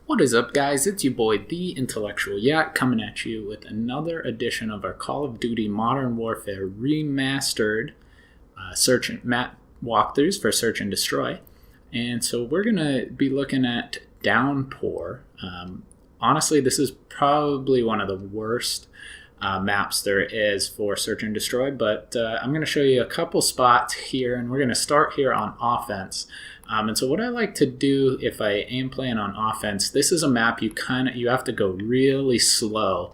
What is up, guys? It's your boy, The Intellectual Yak, coming at you with another edition of our Call of Duty Modern Warfare Remastered search and map walkthroughs for Search and Destroy. And so we're going to be looking at Downpour. Honestly, this is probably one of the worst maps there is for Search and Destroy, but I'm going to show you a couple spots here, and we're going to start here on offense. And so what I like to do if I am playing on offense, this is a map you have to go really slow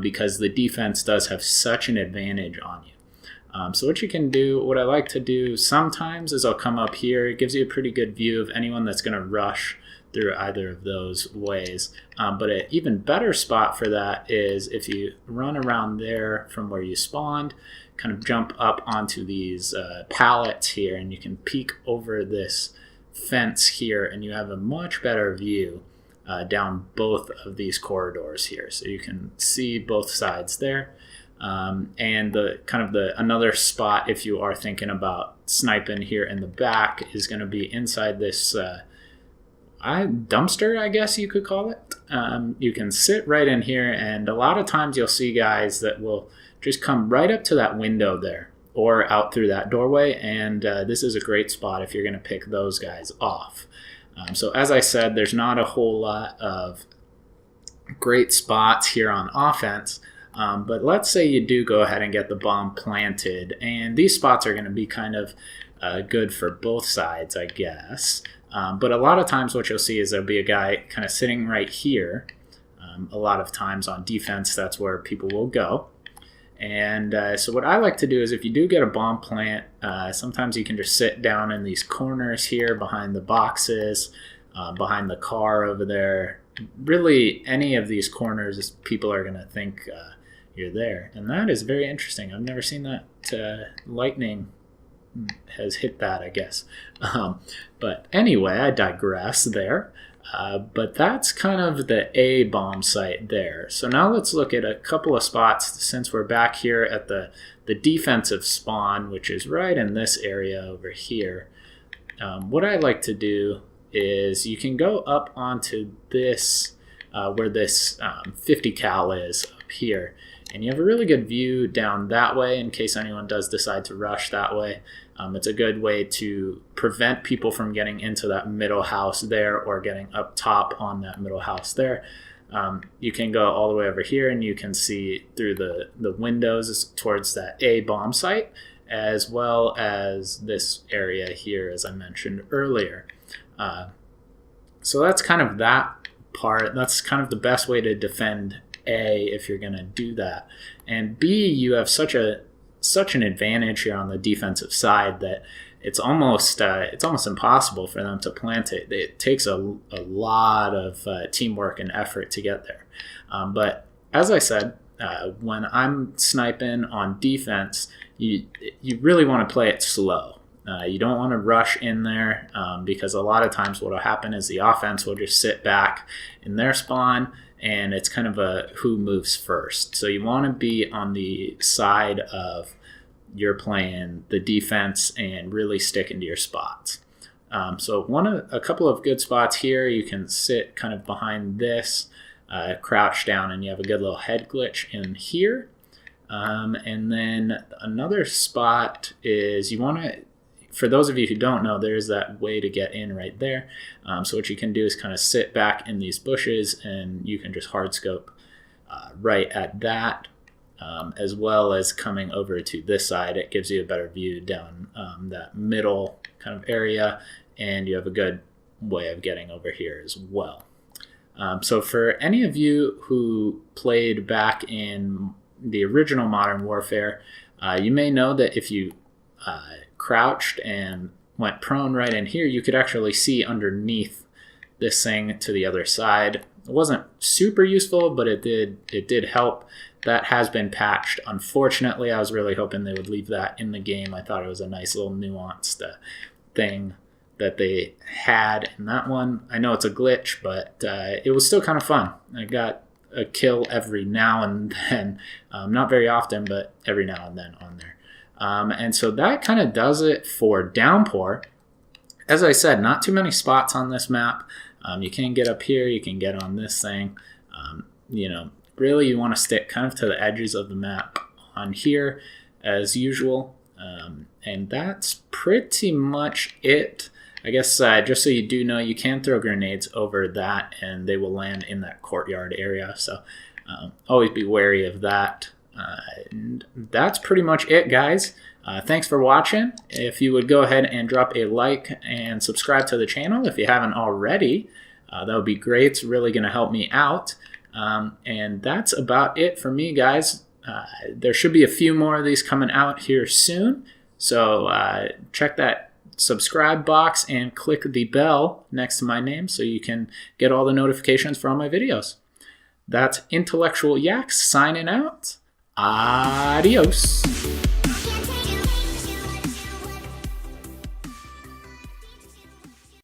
because the defense does have such an advantage on you. So what you can do, what I like to do sometimes is I'll come up here. It gives you a pretty good view of anyone that's going to rush through either of those ways. But an even better spot for that is if you run around there from where you spawned, kind of jump up onto these pallets here, and you can peek over this fence here, and you have a much better view down both of these corridors here. So you can see both sides there. And another spot, if you are thinking about sniping here in the back, is going to be inside this dumpster, I guess you could call it. You can sit right in here, and a lot of times you'll see guys that will just come right up to that window there or out through that doorway, and this is a great spot if you're going to pick those guys off. So as I said, there's not a whole lot of great spots here on offense, but let's say you do go ahead and get the bomb planted, and these spots are going to be kind of good for both sides, I guess. But a lot of times what you'll see is there'll be a guy kind of sitting right here. A lot of times on defense, that's where people will go. And so what I like to do is if you do get a bomb plant, sometimes you can just sit down in these corners here behind the boxes, behind the car over there. Really, any of these corners, people are going to think you're there. And that is very interesting. I've never seen that lightning has hit that, I guess. But anyway, I digress there. But that's kind of the A bomb site there. So now let's look at a couple of spots since we're back here at the defensive spawn, which is right in this area over here. What I like to do is you can go up onto this, where this 50 cal is up here. And you have a really good view down that way in case anyone does decide to rush that way. It's a good way to prevent people from getting into that middle house there or getting up top on that middle house there. You can go all the way over here and you can see through the windows towards that A bomb site, as well as this area here, as I mentioned earlier. So that's kind of that part. That's kind of the best way to defend A if you're going to do that. And B, you have such an advantage here on the defensive side that it's almost impossible for them to plant it. It takes a lot of teamwork and effort to get there. But as I said, when I'm sniping on defense, you really want to play it slow. You don't want to rush in there because a lot of times what will happen is the offense will just sit back in their spawn, and it's kind of a who moves first. So you want to be on the side of you're playing the defense and really sticking to your spots. So a couple of good spots here, you can sit kind of behind this, crouch down, and you have a good little head glitch in here. And then another spot is you want to, for those of you who don't know, there's that way to get in right there. So what you can do is kind of sit back in these bushes, and you can just hard scope right at that, as well as coming over to this side. It gives you a better view down that middle kind of area, and you have a good way of getting over here as well. So for any of you who played back in the original Modern Warfare, you may know that if you crouched and went prone right in here, you could actually see underneath this thing to the other side. It wasn't super useful, but it did help. That has been patched. Unfortunately, I was really hoping they would leave that in the game. I thought it was a nice little nuanced thing that they had in that one. I know it's a glitch, but it was still kind of fun. I got a kill every now and then. Not very often, but every now and then on there. And so that kind of does it for Downpour. As I said, not too many spots on this map. You can get up here, you can get on this thing. Really you want to stick kind of to the edges of the map on here as usual. And that's pretty much it. I guess just so you do know, you can throw grenades over that and they will land in that courtyard area. So always be wary of that. And that's pretty much it, guys. Thanks for watching. If you would go ahead and drop a like and subscribe to the channel if you haven't already, that would be great. It's really going to help me out. And that's about it for me, guys. There should be a few more of these coming out here soon. So check that subscribe box and click the bell next to my name so you can get all the notifications for all my videos. That's Intellectual Yaks signing out. Adios.